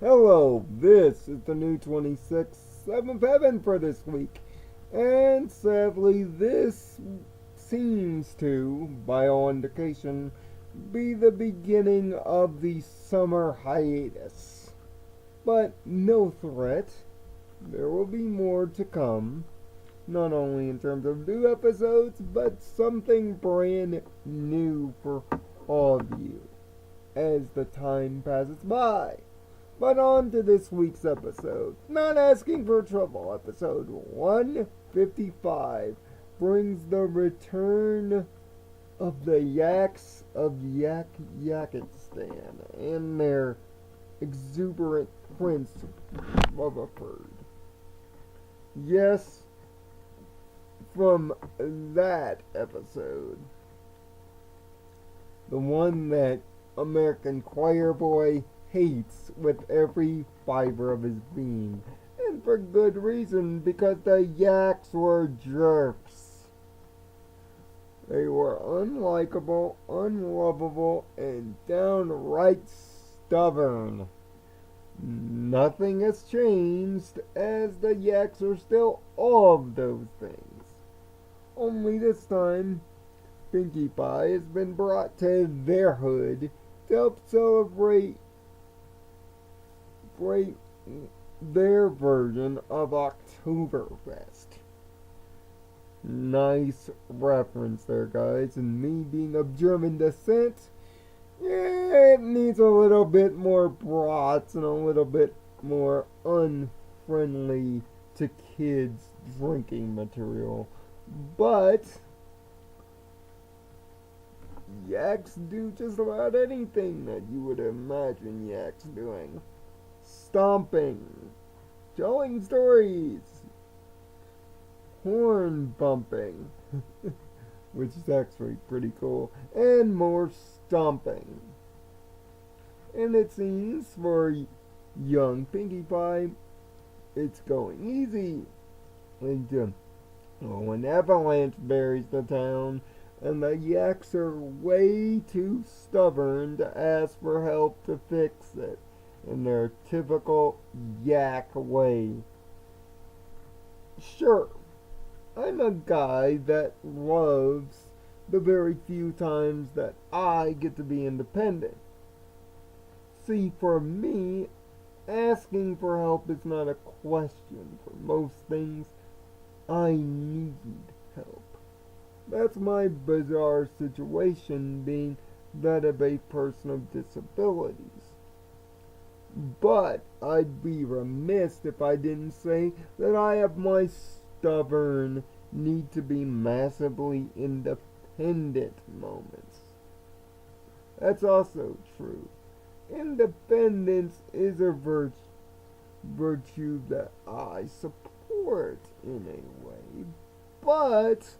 Hello, this is the new 26 7th heaven for this week. And sadly, this seems to, by all indication, be the beginning of the summer hiatus. But no threat, there will be more to come. Not only in terms of new episodes, but something brand new for all of you as the time passes by. But on to this week's episode. Not Asking for Trouble, episode 155, brings the return of the yaks of Yakistan and their exuberant prince Rutherford. Yes, from that episode, the one that American Choir Boy hates with every fiber of his being, and for good reason, because the yaks were jerks. They were unlikable, unlovable, and downright stubborn. Nothing has changed, as the yaks are still all of those things. Only this time, Pinkie Pie has been brought to their hood to help celebrate their version of Oktoberfest. Nice reference there, guys. And me being of German descent, yeah, it needs a little bit more brats and a little bit more unfriendly to kids drinking material. But yaks do just about anything that you would imagine yaks doing. Stomping, telling stories, horn bumping, which is actually pretty cool, and more stomping. And it seems for young Pinkie Pie, it's going easy. And an avalanche buries the town, and the yaks are way too stubborn to ask for help to fix it in their typical yak way. Sure, I'm a guy that loves the very few times that I get to be independent. See, for me, asking for help is not a question. For most things, I need help. That's my bizarre situation, being that of a person of disabilities. But I'd be remiss if I didn't say that I have my stubborn, need to be massively independent moments. That's also true. Independence is a virtue that I support in a way, but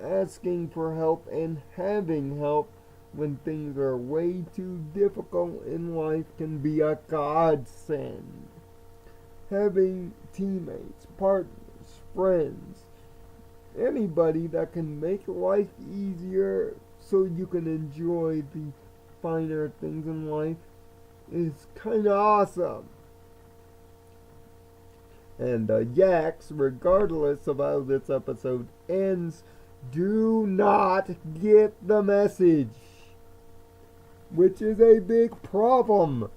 asking for help and having help when things are way too difficult in life can be a godsend. Having teammates, partners, friends, anybody that can make life easier so you can enjoy the finer things in life is kind of awesome. And the yaks, regardless of how this episode ends, do not get the message, which is a big problem,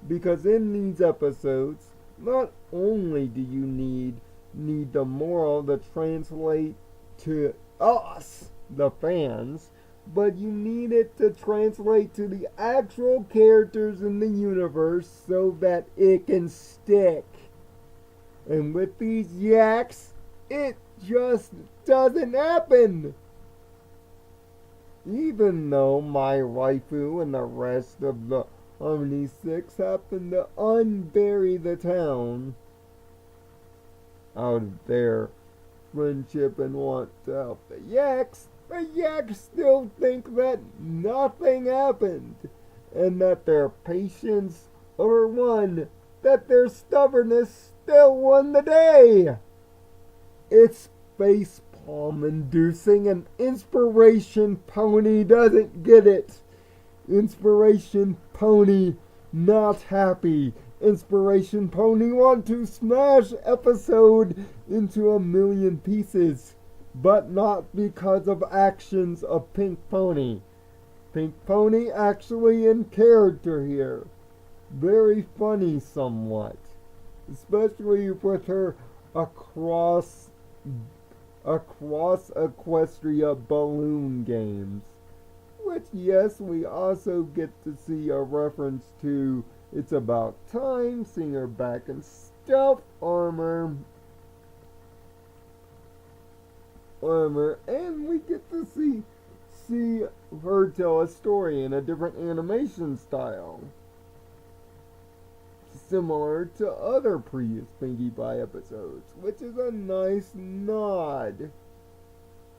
because in these episodes, not only do you need the moral to translate to us, the fans, but you need it to translate to the actual characters in the universe so that it can stick. And with these yaks, it just doesn't happen. Even though my waifu and the rest of the N26 happen to unbury the town out of their friendship and want to help the yaks still think that nothing happened, and that their patience overwon, that their stubbornness still won the day. It's facepalm inducing, and Inspiration Pony doesn't get it. Inspiration Pony not happy. Inspiration Pony want to smash episode into a million pieces, but not because of actions of Pink Pony. Pink Pony actually in character here. Very funny somewhat. Especially with her across Equestria balloon games. Which, yes, we also get to see a reference to It's About Time, seeing her back in stealth armor, and we get to see her tell a story in a different animation style, similar to other previous Pinkie Pie episodes, which is a nice nod.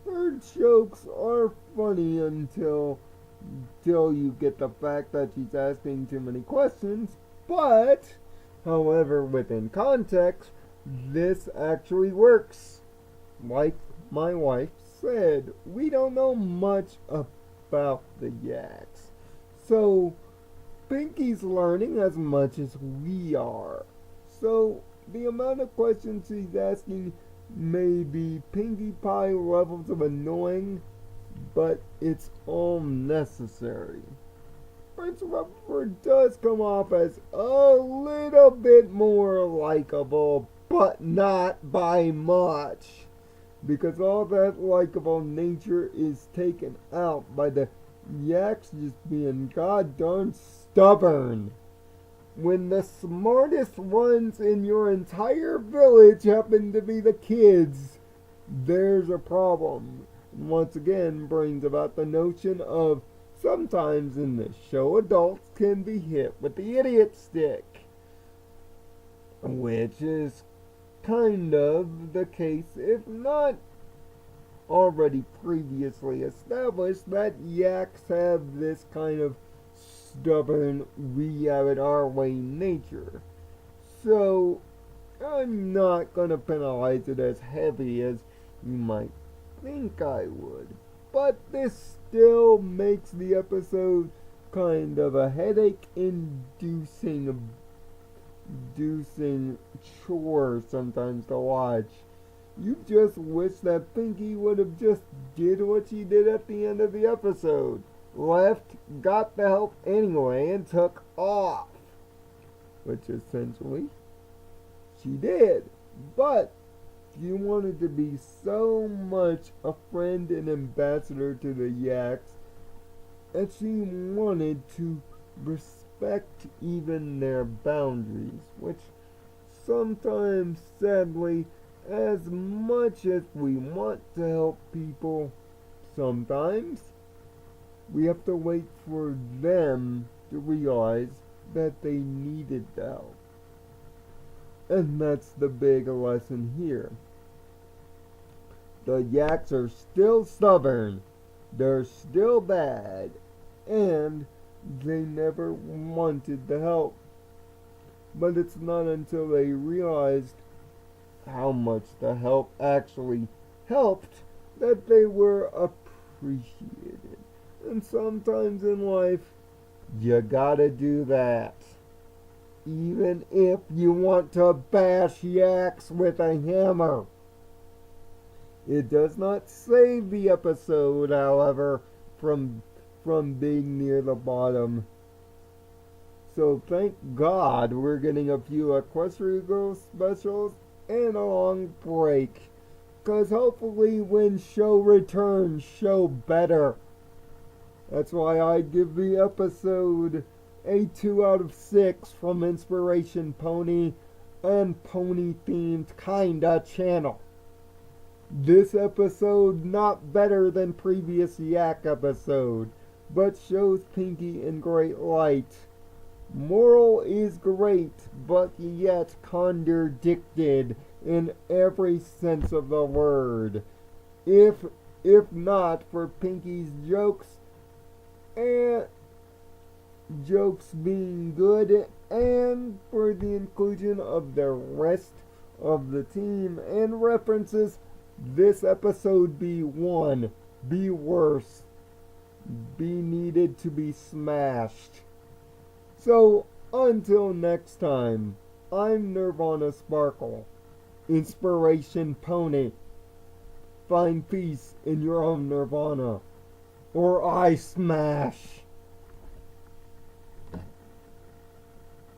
Her jokes are funny until you get the fact that she's asking too many questions, but, however, within context, this actually works. Like my wife said, we don't know much about the yaks, so Pinkie's learning as much as we are. So the amount of questions she's asking may be Pinkie Pie levels of annoying, but it's all necessary. Prince Rutherford does come off as a little bit more likable, but not by much, because all that likable nature is taken out by the yaks just being goddamn stubborn. When the smartest ones in your entire village happen to be the kids, there's a problem. And once again brings about the notion of sometimes in the show adults can be hit with the idiot stick, which is kind of the case, if not already previously established, that yaks have this kind of stubborn, we have it our way nature. So I'm not gonna penalize it as heavy as you might think I would, but this still makes the episode kind of a headache-inducing chore sometimes to watch. You just wish that Pinkie would have just did what she did at the end of the episode. Left, got the help anyway, and took off. Which essentially she did. But she wanted to be so much a friend and ambassador to the yaks, and she wanted to respect even their boundaries, which sometimes, sadly, as much as we want to help people, sometimes we have to wait for them to realize that they needed the help. And that's the big lesson here. The yaks are still stubborn, they're still bad, and they never wanted the help. But it's not until they realized how much the help actually helped that they were appreciated. And sometimes in life, you gotta do that. Even if you want to bash yaks with a hammer. It does not save the episode, however, from being near the bottom. So thank God we're getting a few Equestria Girls specials and a long break. Cause hopefully when show returns, show better. That's why I give the episode a 2 out of 6 from Inspiration Pony and Pony themed kinda channel. This episode not better than previous yak episode, but shows Pinkie in great light. Moral is great, but yet contradicted in every sense of the word. If not for Pinkie's jokes and jokes being good, and for the inclusion of the rest of the team and references, this episode be worse, be needed to be smashed. So Until next time, I'm Nirvana Sparkle, Inspiration Pony. Find peace in your own nirvana, or I smash.